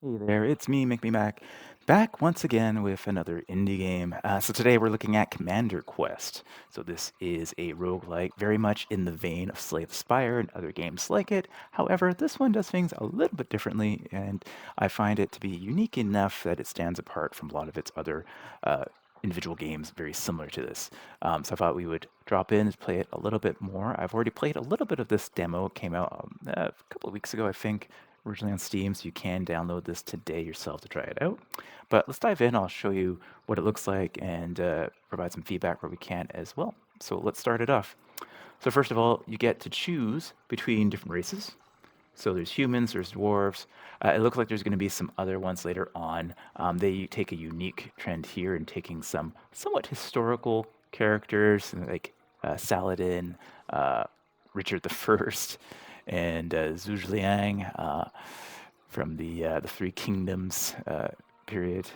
Hey there, it's me, Make Me Mac, back once again with another indie game. So today we're looking at Commander Quest. So this is a roguelike, very much in the vein of Slay the Spire and other games like it. However, this one does things a little bit differently, and I find it to be unique enough that it stands apart from a lot of its other uh, individual games very similar to this. So I thought we would drop in and play it a little bit more. I've already played a little bit of this demo. It came out a couple of weeks ago, I think, originally on Steam, so you can download this today yourself to try it out. But let's dive in. I'll show you what it looks like and provide some feedback where we can as well. So let's start it off. So first of all, you get to choose between different races. So there's humans, there's dwarves. It looks like there's going to be some other ones later on. They take a unique trend here in taking some somewhat historical characters like Saladin, uh, Richard the First, and Zhuge Liang from the Three Kingdoms period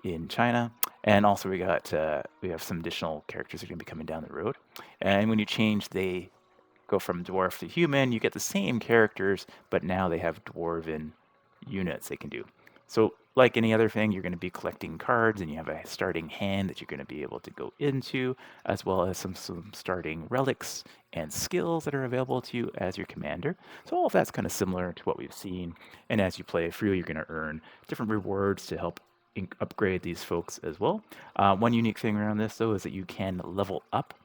in China. And also we have some additional characters that are going to be coming down the road. And when you change, they go from dwarf to human. You get the same characters, but now they have dwarven units they can do. So, like any other thing, you're going to be collecting cards, and you have a starting hand that you're going to be able to go into, as well as some starting relics and skills that are available to you as your commander. So, all of that's kind of similar to what we've seen. And as you play through, you're going to earn different rewards to help upgrade these folks as well. One unique thing around this, though, is that you can level up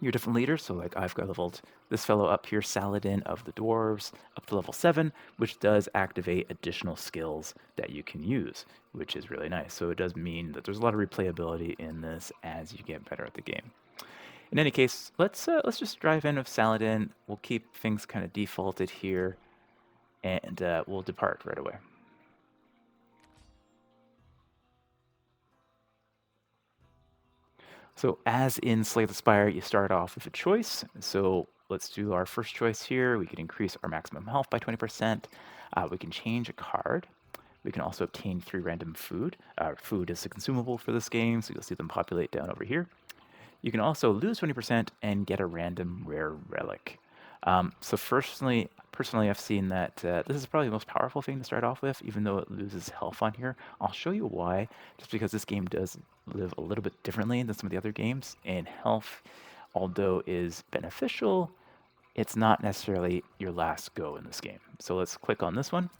your different leaders. So like I've got leveled this fellow up here, Saladin of the Dwarves, up to level 7, which does activate additional skills that you can use, which is really nice. So it does mean that there's a lot of replayability in this as you get better at the game. In any case, let's just drive in with Saladin. We'll keep things kind of defaulted here, and we'll depart right away. So as in Slay the Spire, you start off with a choice. So let's do our first choice here. We can increase our maximum health by 20%. We can change a card. We can also obtain 3 random food. Food is a consumable for this game, so you'll see them populate down over here. You can also lose 20% and get a random rare relic. So personally, I've seen that this is probably the most powerful thing to start off with, even though it loses health on here. I'll show you why, just because this game does live a little bit differently than some of the other games, and health, although is beneficial, it's not necessarily your last go in this game. So let's click on this one.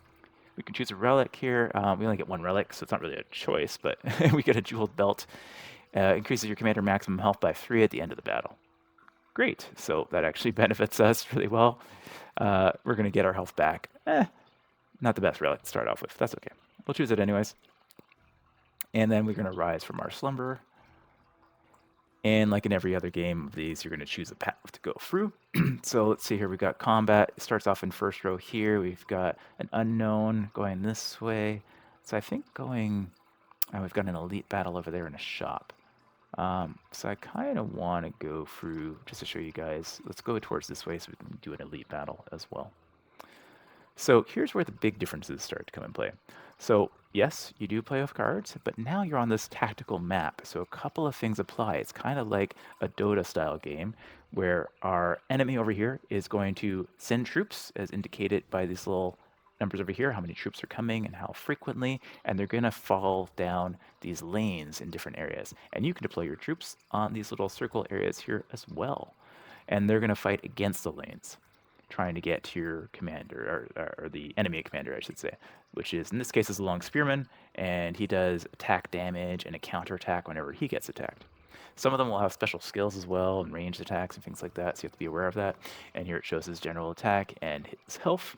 We can choose a relic here. We only get 1 relic, so it's not really a choice, but we get a jeweled belt. Increases your commander maximum health by 3 at the end of the battle. Great. So that actually benefits us really well. We're going to get our health back. Not the best relic to start off with. That's okay. We'll choose it anyways. And then we're going to rise from our slumber. And like in every other game of these, you're going to choose a path to go through. So let's see here. We've got combat. It starts off in first row here. We've got an unknown going this way. So I think we've got an elite battle over there in a shop. So I kind of want to go through, just to show you guys, let's go towards this way so we can do an elite battle as well. So here's where the big differences start to come in play. So yes, you do play with cards, but now you're on this tactical map. So a couple of things apply. It's kind of like a Dota style game where our enemy over here is going to send troops as indicated by these little numbers over here, how many troops are coming and how frequently, and they're going to fall down these lanes in different areas. And you can deploy your troops on these little circle areas here as well. And they're going to fight against the lanes, trying to get to your commander, or the enemy commander, I should say, which is, in this case, is a long spearman, and he does attack damage and a counterattack whenever he gets attacked. Some of them will have special skills as well, and ranged attacks and things like that, so you have to be aware of that. And here it shows his general attack and his health.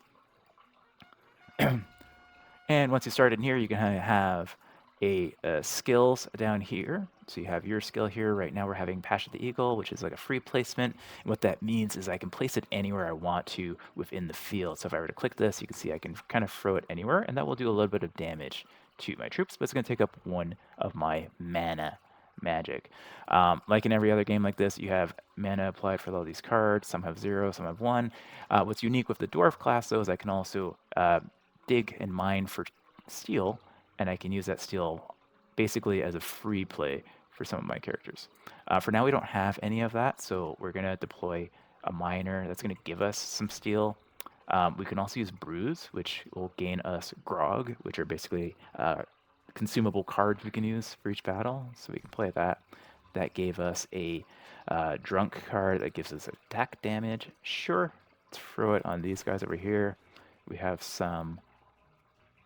And once you start in here, you can have a skills down here. So you have your skill here. Right now we're having Passion of the Eagle, which is like a free placement. And what that means is I can place it anywhere I want to within the field. So if I were to click this, you can see I can kind of throw it anywhere, and that will do a little bit of damage to my troops, but it's going to take up 1 of my mana magic. Like in every other game like this, you have mana applied for all these cards. Some have 0, some have 1. What's unique with the dwarf class, though, is I can also dig and mine for steel, and I can use that steel basically as a free play for some of my characters. For now, we don't have any of that, so we're going to deploy a miner that's going to give us some steel. We can also use Brews, which will gain us Grog, which are basically consumable cards we can use for each battle. So we can play that. That gave us a Drunk card that gives us attack damage. Sure, let's throw it on these guys over here. We have some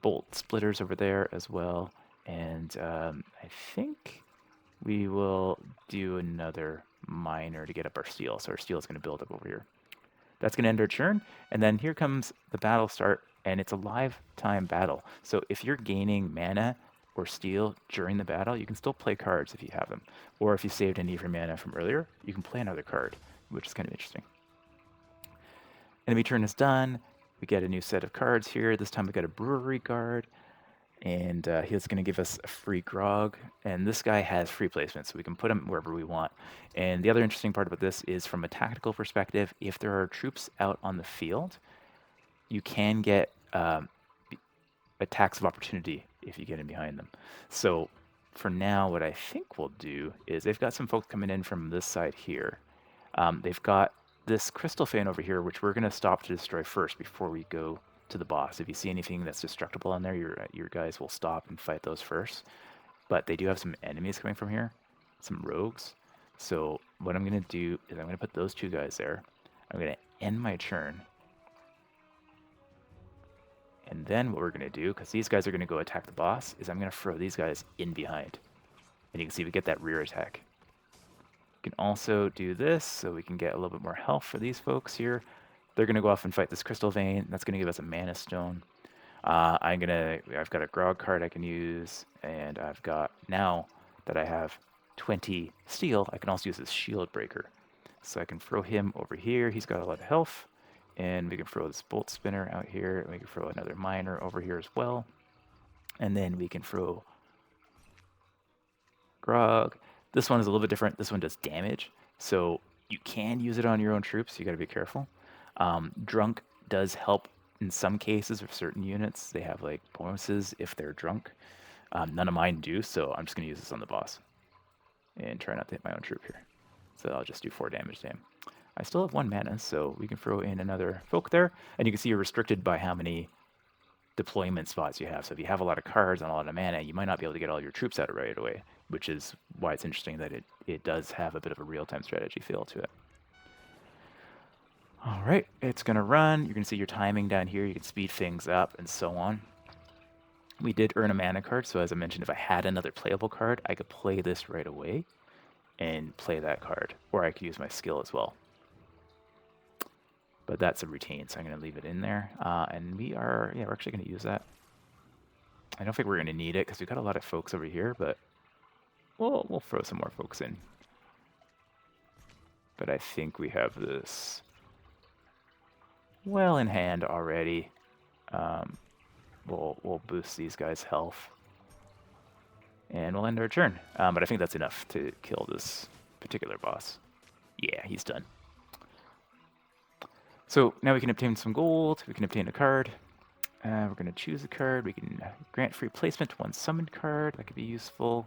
Bolt Splitters over there as well. And I think we will do another Miner to get up our Steel. So our Steel is going to build up over here. That's going to end our turn, and then here comes the battle start, and it's a live time battle. So if you're gaining mana or steel during the battle, you can still play cards if you have them. Or if you saved any of your mana from earlier, you can play another card, which is kind of interesting. Enemy turn is done. We get a new set of cards here. This time we got a Brewery Guard, and he's going to give us a free Grog. And this guy has free placement, so we can put him wherever we want. And the other interesting part about this is from a tactical perspective, if there are troops out on the field, you can get attacks of opportunity if you get in behind them. So for now, what I think we'll do is they've got some folks coming in from this side here. They've got this Crystal Fan over here, which we're going to stop to destroy first before we go to the boss. If you see anything that's destructible on there, your guys will stop and fight those first. But they do have some enemies coming from here, some rogues. So what I'm going to do is I'm going to put those two guys there. I'm going to end my turn. And then what we're going to do, because these guys are going to go attack the boss, is I'm going to throw these guys in behind. And you can see we get that rear attack. We can also do this so we can get a little bit more health for these folks here. They're going to go off and fight this Crystal Vein. That's going to give us a Mana Stone. I've got a Grog card I can use, and I've got, now that I have 20 steel, I can also use this Shield Breaker. So I can throw him over here. He's got a lot of health. And we can throw this Bolt Spinner out here. And we can throw another Miner over here as well. And then we can throw Grog. This one is a little bit different. This one does damage. So you can use it on your own troops. You got to be careful. Drunk does help in some cases with certain units. They have like bonuses if they're drunk. None of mine do, so I'm just going to use this on the boss. And try not to hit my own troop here. So I'll just do 4 damage to him. I still have 1 mana, so we can throw in another folk there. And you can see you're restricted by how many deployment spots you have. So if you have a lot of cards and a lot of mana, you might not be able to get all your troops out right away, which is why it's interesting that it does have a bit of a real-time strategy feel to it. All right, it's going to run. You can see your timing down here. You can speed things up and so on. We did earn a mana card, so as I mentioned, if I had another playable card, I could play this right away and play that card, or I could use my skill as well. But that's a routine, so I'm going to leave it in there. And we're actually going to use that. I don't think we're going to need it because we've got a lot of folks over here, but we'll throw some more folks in. But I think we have this well in hand already. We'll boost these guys' health. And we'll end our turn. But I think that's enough to kill this particular boss. Yeah, he's done. So now we can obtain some gold, we can obtain a card. We're going to choose a card. We can grant free placement to 1 summoned card. That could be useful.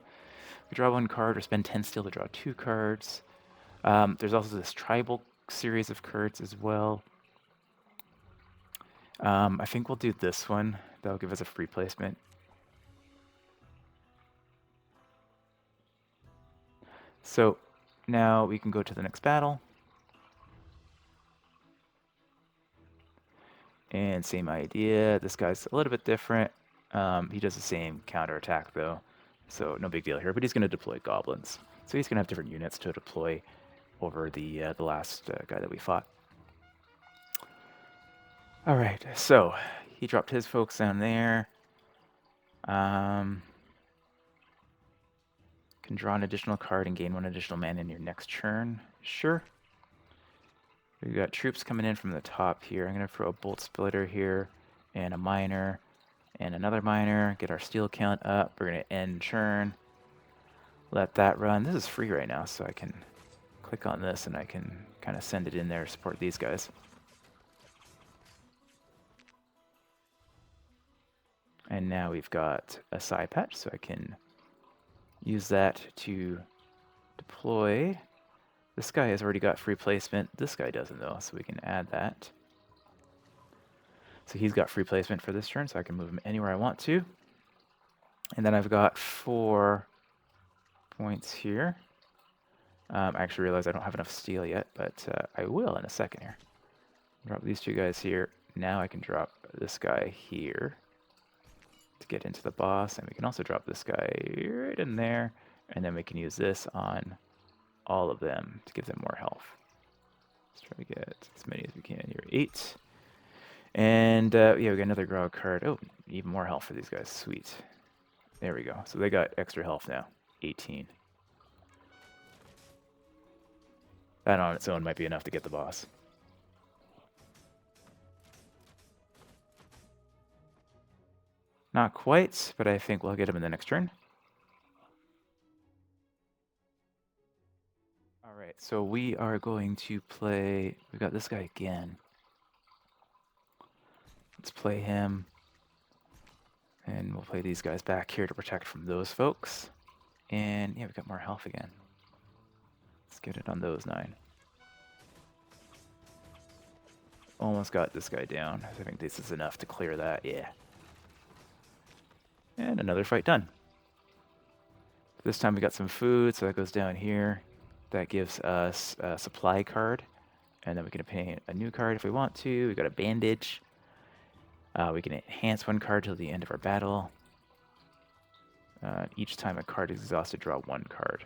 We draw 1 card or spend 10 steel to draw 2 cards. There's also this tribal series of cards as well. I think we'll do this one. That'll give us a free placement. So now we can go to the next battle. And same idea. This guy's a little bit different. He does the same counterattack though, so no big deal here. But he's going to deploy goblins, so he's going to have different units to deploy over the last guy that we fought. All right, so he dropped his folks down there. Can draw an additional card and gain 1 additional mana in your next turn. Sure. We've got troops coming in from the top here. I'm going to throw a Bolt Splitter here, and a Miner, and another Miner. Get our steel count up. We're going to end turn. Let that run. This is free right now, so I can click on this, and I can kind of send it in there to support these guys. And now we've got a Psi Patch, so I can use that to deploy. This guy has already got free placement. This guy doesn't though, so we can add that. So he's got free placement for this turn, so I can move him anywhere I want to. And then I've got 4 points here. I actually realize I don't have enough steel yet, but I will in a second here. Drop these 2 guys here. Now I can drop this guy here to get into the boss, and we can also drop this guy right in there, and then we can use this on all of them to give them more health. Let's try to get as many as we can here. 8. And yeah, we got another grog card. Oh, even more health for these guys. Sweet. There we go. So they got extra health now. 18. That on its own might be enough to get the boss. Not quite, but I think we'll get him in the next turn. All right, so we are going to play... We got this guy again. Let's play him. And we'll play these guys back here to protect from those folks. And yeah, we got more health again. Let's get it on those 9. Almost got this guy down. I think this is enough to clear that, yeah. And another fight done. This time we got some food, so that goes down here. That gives us a supply card. And then we can obtain a new card if we want to. We got a bandage. We can enhance 1 card till the end of our battle. Each time a card is exhausted, draw 1 card.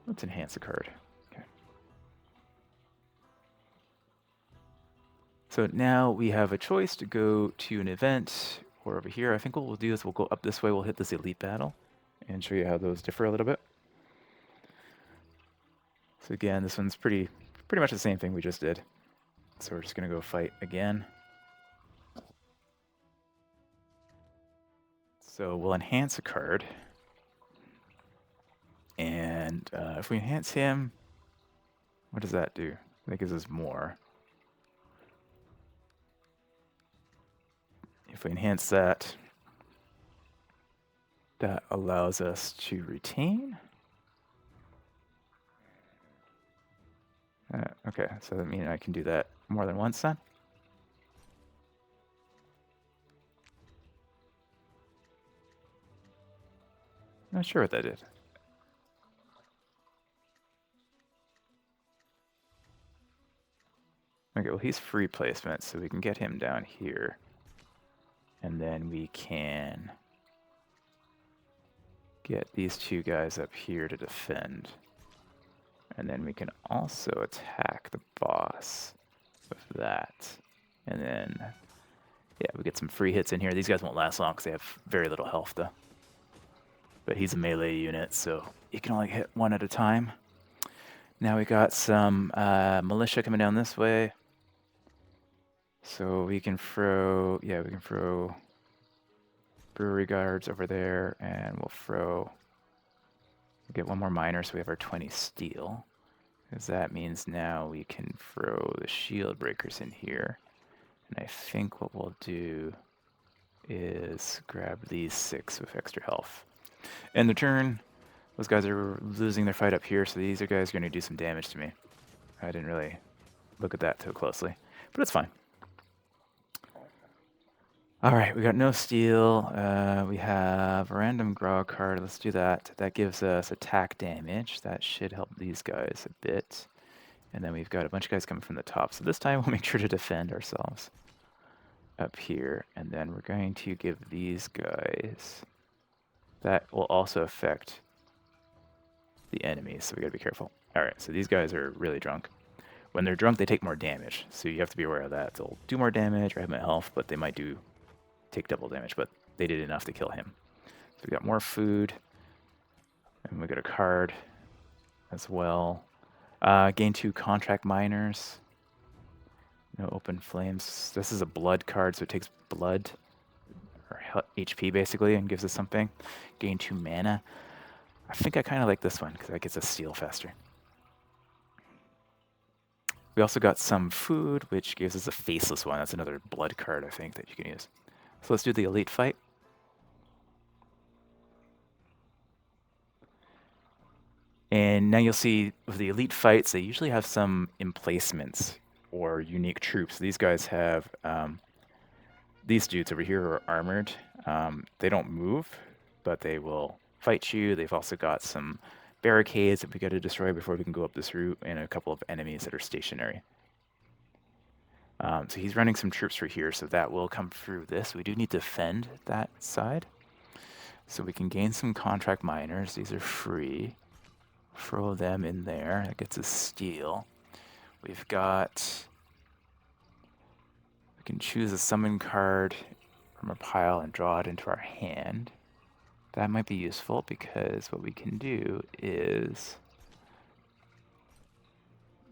Let's enhance a card. Okay. So now we have a choice to go to an event or over here. I think what we'll do is we'll go up this way. We'll hit this elite battle and show you how those differ a little bit. So again, this one's pretty much the same thing we just did. So we're just going to go fight again. So we'll enhance a card. And if we enhance him, what does that do? That gives us more. If we enhance that, that allows us to retain. Okay, so that means I can do that more than once then? Not sure what that did. Okay, well he's free placement, so we can get him down here. And then we can get these 2 guys up here to defend. And then we can also attack the boss with that. And then, yeah, we get some free hits in here. These guys won't last long because they have very little health, though. But he's a melee unit, so you can only hit 1 at a time. Now we got some militia coming down this way. So we can throw, yeah, we can throw brewery guards over there, and we'll get 1 more miner, so we have our 20 steel. Because that means now we can throw the shield breakers in here. And I think what we'll do is grab these 6 with extra health. End the turn. Those guys are losing their fight up here, so these guys are going to do some damage to me. I didn't really look at that too closely, but it's fine. All right, we got no steel. We have a random grog card. Let's do that. That gives us attack damage. That should help these guys a bit. And then we've got a bunch of guys coming from the top. So this time we'll make sure to defend ourselves up here. And then we're going to give these guys... That will also affect the enemies, so we gotta be careful. All right, so these guys are really drunk. When they're drunk, they take more damage, so you have to be aware of that. They'll do more damage or have more health, but they might take double damage, but they did enough to kill him. So we got more food, and we got a card as well. Gain 2 contract miners. No open flames. This is a blood card, so it takes blood, or HP basically, and gives us something. Gain 2 mana. I think I kind of like this one, because that gets us steel faster. We also got some food, which gives us a faceless one. That's another blood card, I think, that you can use. So let's do the elite fight. And now you'll see with the elite fights, they usually have some emplacements or unique troops. These guys have these dudes over here are armored. They don't move, but they will fight you. They've also got some barricades that we got to destroy before we can go up this route, and a couple of enemies that are stationary. So he's running some troops for here, so that will come through this. We do need to defend that side. So we can gain some contract miners. These are free. Throw them in there. That gets us steel. We've got... We can choose a summon card from a pile and draw it into our hand. That might be useful because what we can do is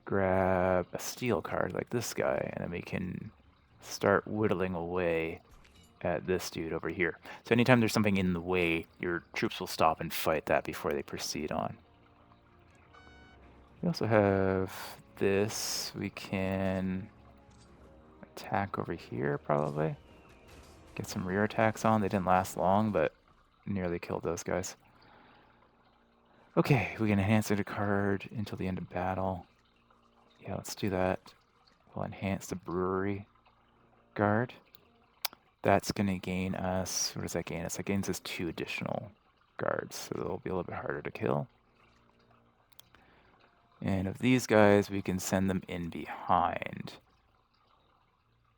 grab a steel card like this guy, and then we can start whittling away at this dude over here. So anytime there's something in the way, your troops will stop and fight that before they proceed on. We also have this. We can attack over here, probably. Get some rear attacks on. They didn't last long, but nearly killed those guys. Okay, we can enhance a card until the end of battle. Yeah, let's do that. We'll enhance the brewery guard. That's going to gain us... What does that gain us? That gains us 2 additional guards, so they'll be a little bit harder to kill. And of these guys, we can send them in behind.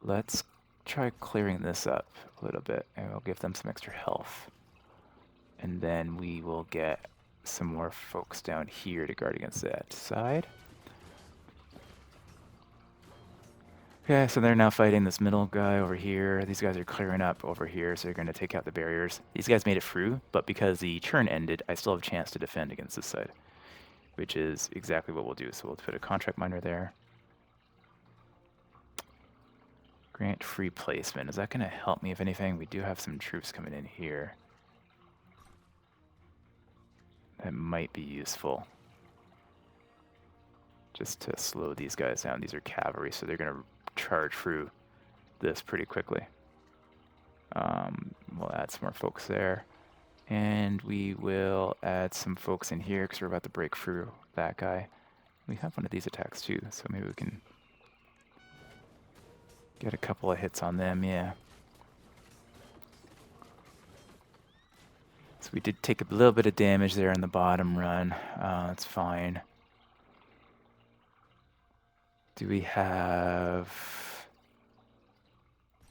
Let's try clearing this up a little bit, and we'll give them some extra health. And then we will get some more folks down here to guard against that side. Okay, so they're now fighting this middle guy over here. These guys are clearing up over here, so they're going to take out the barriers. These guys made it through, but because the turn ended, I still have a chance to defend against this side, which is exactly what we'll do. So we'll put a contract miner there. Grant free placement. Is that going to help me, if anything? We do have some troops coming in here. That might be useful. Just to slow these guys down. These are cavalry, so they're going to charge through this pretty quickly. We'll add some more folks there. And we will add some folks in here because we're about to break through that guy. We have one of these attacks too, so maybe we can get a couple of hits on them, yeah. So we did take a little bit of damage there in the bottom run. That's fine. Do we have...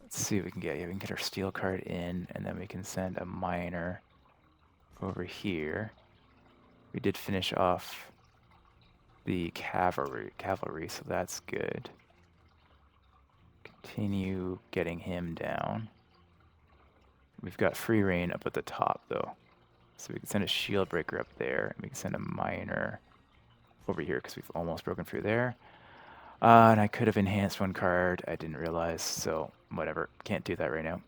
Let's see what we can get. Yeah, we can get our steel card in, and then we can send a miner over here. We did finish off the cavalry, so that's good. Continue getting him down. We've got free reign up at the top, though. So we can send a shield breaker up there, and we can send a miner over here, because we've almost broken through there. And I could have enhanced one card. I didn't realize, so whatever. Can't do that right now.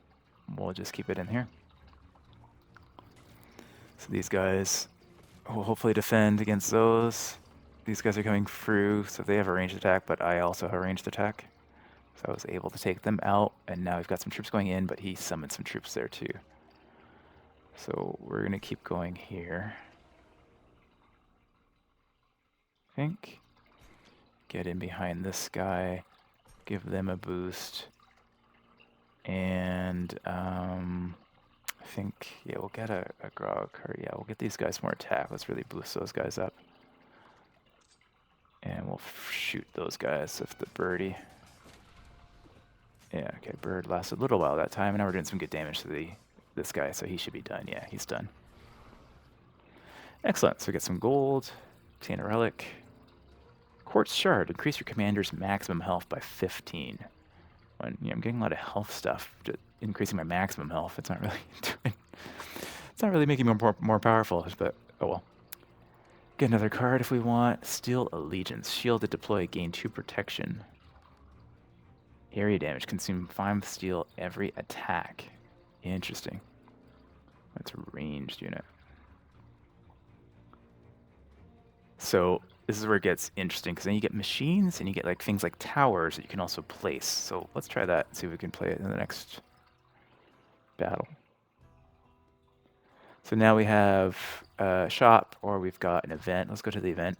We'll just keep it in here. So these guys will hopefully defend against those. These guys are coming through, so they have a ranged attack, but I also have a ranged attack. So I was able to take them out, and now we've got some troops going in, but he summoned some troops there too. So we're going to keep going here. I think. Get in behind this guy, give them a boost, and I think, yeah, we'll get a grog card. Yeah, we'll get these guys more attack. Let's really boost those guys up. And we'll shoot those guys with the birdie. Yeah, okay, bird lasted a little while that time, and now we're doing some good damage to this guy, so he should be done. Yeah, he's done. Excellent, so we get some gold, obtain a relic. Quartz Shard, increase your commander's maximum health by 15. When, I'm getting a lot of health stuff, just increasing my maximum health. It's not really it's not really making me more powerful, but oh well. Get another card if we want. Steel Allegiance, shielded deploy, gain 2 protection. Area damage, consume 5 steel every attack. Interesting. That's a ranged unit. So this is where it gets interesting, because then you get machines and you get like things like towers that you can also place. So let's try that and see if we can play it in the next battle. So now we have a shop, or we've got an event. Let's go to the event.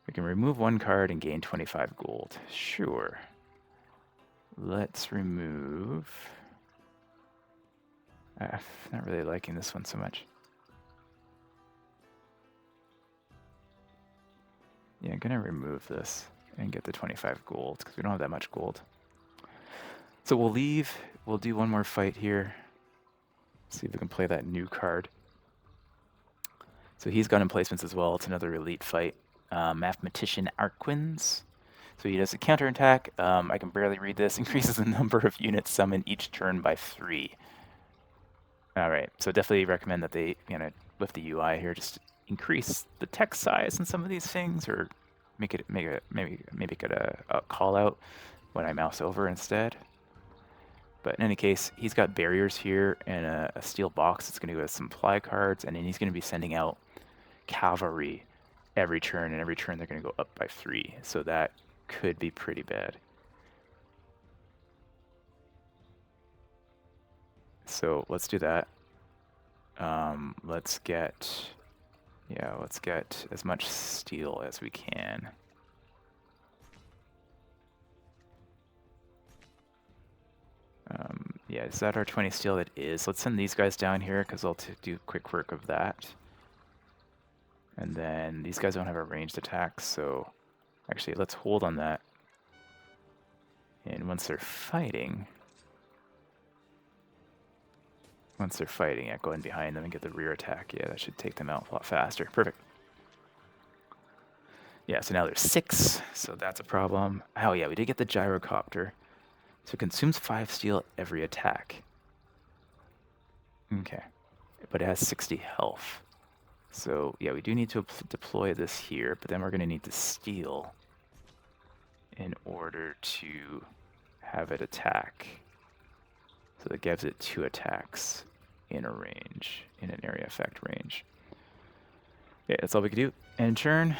We can remove one card and gain 25 gold. Sure. Let's remove... I'm not really liking this one so much. Yeah, I'm gonna remove this and get the 25 gold because we don't have that much gold. So we'll leave. We'll do one more fight here. See if we can play that new card. So he's got emplacements as well. It's another elite fight. Mathematician Arquins. So he does a counterattack. I can barely read this. Increases the number of units summoned each turn by 3. All right. So definitely recommend that they, with the UI here, just increase the text size in some of these things, or maybe get a call out when I mouse over instead. But in any case, he's got barriers here and a steel box that's going to go with some supply cards, and then he's going to be sending out cavalry every turn, and every turn they're going to go up by 3. So that could be pretty bad. So let's do that. Let's get as much steel as we can. Yeah, is that our 20 steel? It is. Let's send these guys down here because I'll do quick work of that. And then these guys don't have a ranged attack, so actually let's hold on that. And once they're fighting, yeah, go in behind them and get the rear attack. Yeah, that should take them out a lot faster. Perfect. Yeah, so now there's 6, so that's a problem. Oh yeah, we did get the gyrocopter. So it consumes 5 steel every attack. Okay, but it has 60 health. So yeah, we do need to deploy this here, but then we're going to need the steel in order to have it attack. So that gives it 2 attacks in a range, in an area effect range. Yeah, that's all we can do. End turn.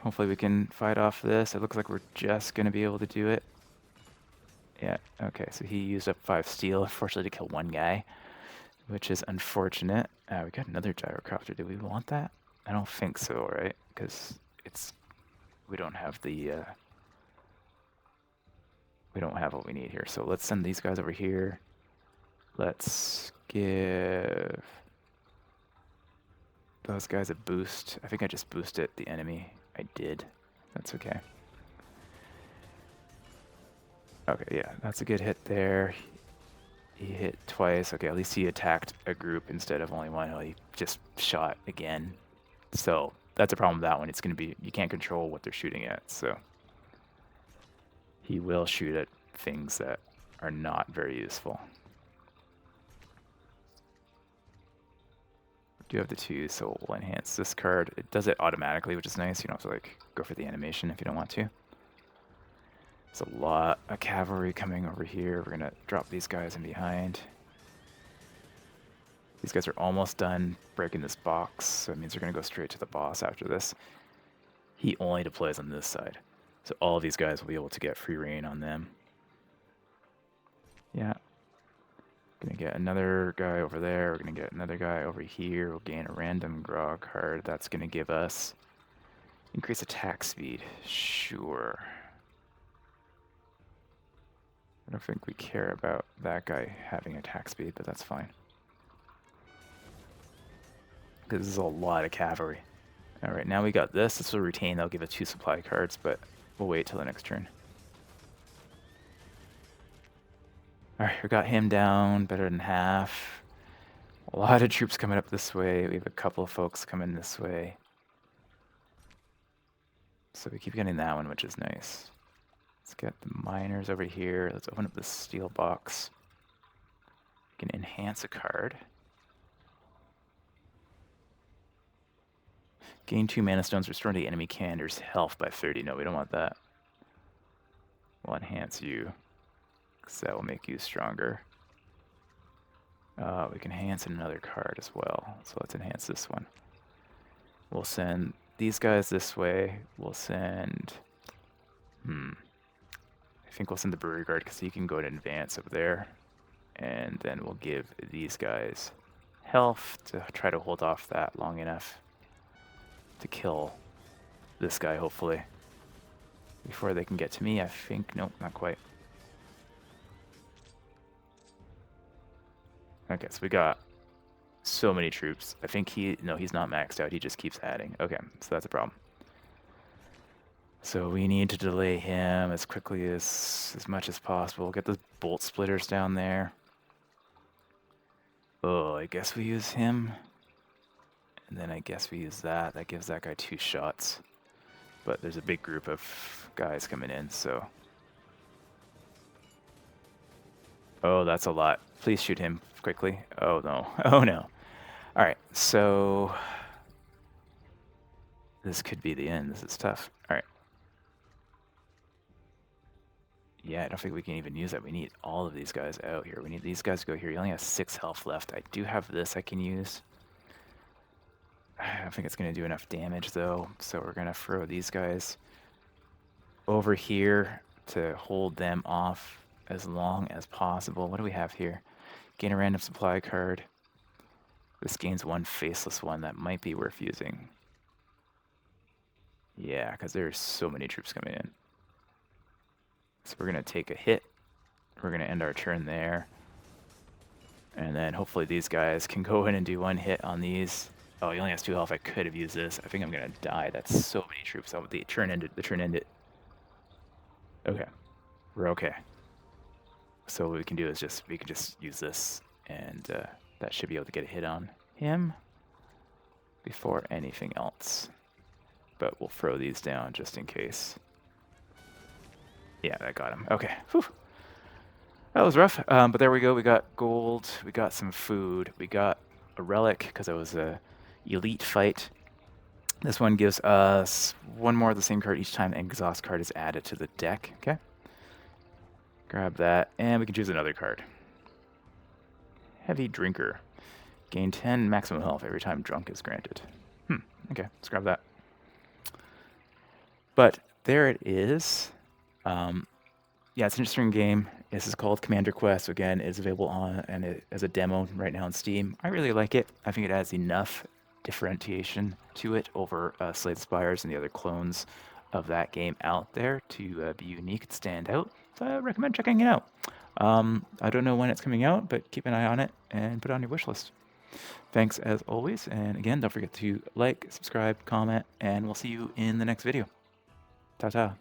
Hopefully we can fight off this. It looks like we're just going to be able to do it. Yeah, okay, so he used up 5 steel, unfortunately, to kill 1 guy, which is unfortunate. We got another gyrocopter. Do we want that? I don't think so, right? Because we don't have the... we don't have what we need here. So let's send these guys over here. Let's give those guys a boost. I think I just boosted the enemy. I did. That's okay. Okay, yeah, that's a good hit there. He hit twice. Okay, at least he attacked a group instead of only one. He just shot again. So that's a problem with that one. It's going to be, you can't control what they're shooting at. So he will shoot at things that are not very useful. We do have the 2, so we'll enhance this card. It does it automatically, which is nice. You don't have to go for the animation if you don't want to. There's a lot of cavalry coming over here. We're going to drop these guys in behind. These guys are almost done breaking this box, so it means they're going to go straight to the boss after this. He only deploys on this side, so all of these guys will be able to get free reign on them. Yeah. Gonna get another guy over there. We're gonna get another guy over here. We'll gain a random draw card. That's gonna give us increase attack speed. Sure. I don't think we care about that guy having attack speed, but that's fine. Because this is a lot of cavalry. Alright, now we got this. This will retain. That'll give us 2 supply cards, but we'll wait till the next turn. Alright, we got him down, better than half. A lot of troops coming up this way. We have a couple of folks coming this way. So we keep getting that one, which is nice. Let's get the miners over here. Let's open up this steel box. We can enhance a card. Gain 2 mana stones, restore the enemy commander's health by 30. No, we don't want that. We'll enhance you, because that will make you stronger. We can enhance another card as well. So let's enhance this one. We'll send these guys this way. We'll send... I think we'll send the brewery guard because he can go in advance over there. And then we'll give these guys health to try to hold off that long enough to kill this guy, hopefully. Before they can get to me, I think. Nope, not quite. Okay, so we got so many troops. I think no, he's not maxed out. He just keeps adding. Okay, so that's a problem. So we need to delay him as quickly as much as possible. Get those bolt splitters down there. Oh, I guess we use him. And then I guess we use that. That gives that guy 2 shots. But there's a big group of guys coming in, so... Oh, that's a lot. Please shoot him quickly. Oh, no. Oh, no. All right, so... This could be the end. This is tough. All right. Yeah, I don't think we can even use that. We need all of these guys out here. We need these guys to go here. You only have 6 health left. I do have this I can use. I don't think it's going to do enough damage, though. So we're going to throw these guys over here to hold them off as long as possible. What do we have here? Gain a random supply card. This gains 1 faceless one. That might be worth using. Yeah, because there's so many troops coming in. So we're going to take a hit. We're going to end our turn there. And then hopefully these guys can go in and do 1 hit on these. Oh, he only has 2 health. I could have used this. I think I'm going to die. That's so many troops. Oh, the turn ended. The turn ended. Okay. We're okay. So what we can do is we can just use this, and that should be able to get a hit on him before anything else. But we'll throw these down just in case. Yeah, that got him. Okay. Whew. That was rough, but there we go. We got gold. We got some food. We got a relic because it was a elite fight. This one gives us 1 more of the same card each time the exhaust card is added to the deck. Okay. Grab that, and we can choose another card. Heavy Drinker. Gain 10 maximum health every time drunk is granted. Okay, let's grab that. But there it is. Yeah, it's an interesting game. This is called Commander Quest. Again, it's available on as a demo right now on Steam. I really like it. I think it adds enough differentiation to it over Slay the Spires and the other clones of that game out there to be unique and stand out. So I recommend checking it out. I don't know when it's coming out, but keep an eye on it and put it on your wish list. Thanks as always, and again, don't forget to like, subscribe, comment, and we'll see you in the next video. Ta-ta.